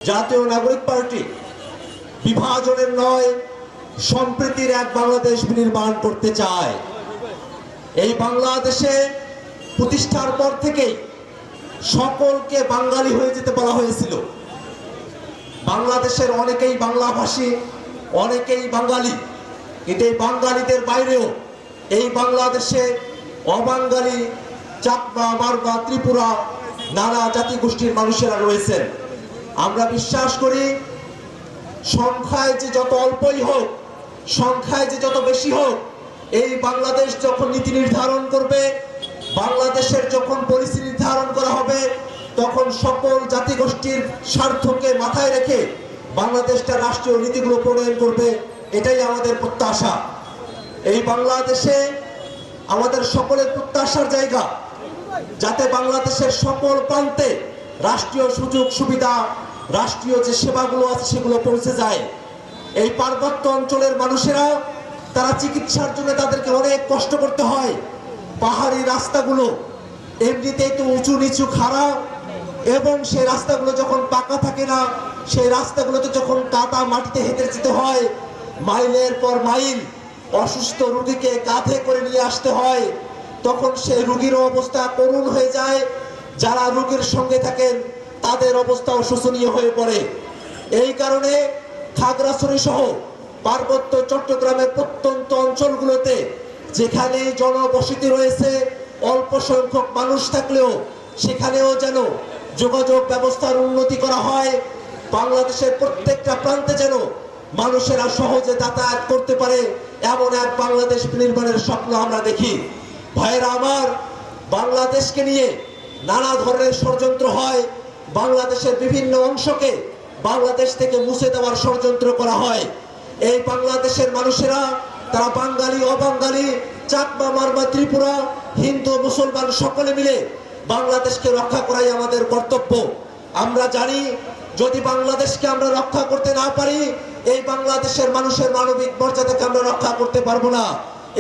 জাতীয় নাগরিক পার্টি বিভাজনের নয়, সম্প্রীতির এক বাংলাদেশ নির্মাণ করতে চায়। এই বাংলাদেশে প্রতিষ্ঠার পর থেকেই সকলকে বাঙালি হয়ে যেতে বলা হয়েছিল। বাংলাদেশের অনেকেই বাংলাভাষী, অনেকেই বাঙালি, কিন্তু এই বাঙালিদের বাইরেও এই বাংলাদেশে অবাঙালি, চাকমা, মারমা, ত্রিপুরা, নানা জাতিগোষ্ঠীর মানুষেরা রয়েছেন। আমরা বিশ্বাস করি সংখ্যায় যে যত অল্পই হোক, সংখ্যায় যে যত বেশি হোক, এই বাংলাদেশ যখন নীতি নির্ধারণ করবে, বাংলাদেশের যখন পলিসি নির্ধারণ করা হবে, তখন সকল জাতিগোষ্ঠীর স্বার্থকে মাথায় রেখে বাংলাদেশটা রাষ্ট্রীয় নীতিগুলো প্রণয়ন করবে। এটাই আমাদের প্রত্যাশা। এই বাংলাদেশে আমাদের সকলের প্রত্যাশার জায়গা, যাতে বাংলাদেশের সকল প্রান্তে রাষ্ট্রীয় সুযোগ সুবিধা, রাষ্ট্রীয় যে সেবাগুলো আছে সেগুলো পৌঁছে যায়। এই পার্বত্য অঞ্চলের মানুষেরা তারা চিকিৎসার জন্য তাদেরকে অনেক কষ্ট করতে হয়। পাহাড়ি রাস্তাগুলো এমনিতেই তো উঁচু নিচু খারাপ, এবং সেই রাস্তাগুলো যখন পাকা থাকে না, সেই রাস্তাগুলোতে যখন কাদা মাটিতে হেঁটে যেতে হয়, মাইলের পর মাইল অসুস্থ রোগীকে কাঁধে করে নিয়ে আসতে হয়, তখন সেই রোগীর অবস্থা করুণ হয়ে যায়। যারা রোগীর সঙ্গে থাকেন তাদের অবস্থাও শোচনীয় হয়ে পড়ে। এই কারণে খাগড়াছড়ি সহ পার্বত্য চট্টগ্রামের প্রত্যন্ত অঞ্চলগুলোতে যেখানে জনবসতি রয়েছে, অল্প সংখ্যক মানুষ থাকলেও সেখানেও যেন যোগাযোগ ব্যবস্থার উন্নতি করা হয়। বাংলাদেশের প্রত্যেকটা প্রান্তে যেন মানুষেরা সহজে যাতায়াত করতে পারে, এমন এক বাংলাদেশ নির্মাণের স্বপ্ন আমরা দেখি। ভাইয়েরা আমার, বাংলাদেশকে নিয়ে নানা ধরনের ষড়যন্ত্র হয়। বাংলাদেশের বিভিন্ন অংশকে বাংলাদেশ থেকে মুছে দেওয়ার ষড়যন্ত্র করা হয়। এই বাংলাদেশের মানুষেরা তারা বাঙালি, অবাঙালি, চাকমা, মারমা, ত্রিপুরা, হিন্দু, মুসলমান সকলে মিলে বাংলাদেশকে রক্ষা করাই আমাদের কর্তব্য। আমরা জানি যদি বাংলাদেশকে আমরা রক্ষা করতে না পারি, এই বাংলাদেশের মানুষের মানবিক মর্যাদাকে আমরা রক্ষা করতে পারবো না।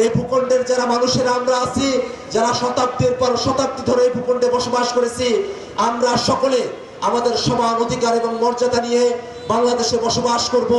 এই ভূখণ্ডের যারা মানুষেরা আমরা আছি, যারা শতাব্দীর পর শতাব্দী ধরে এই ভূখণ্ডে বসবাস করেছি, আমরা সকলে আমাদের সমান অধিকার এবং মর্যাদা নিয়ে বাংলাদেশে বসবাস করব।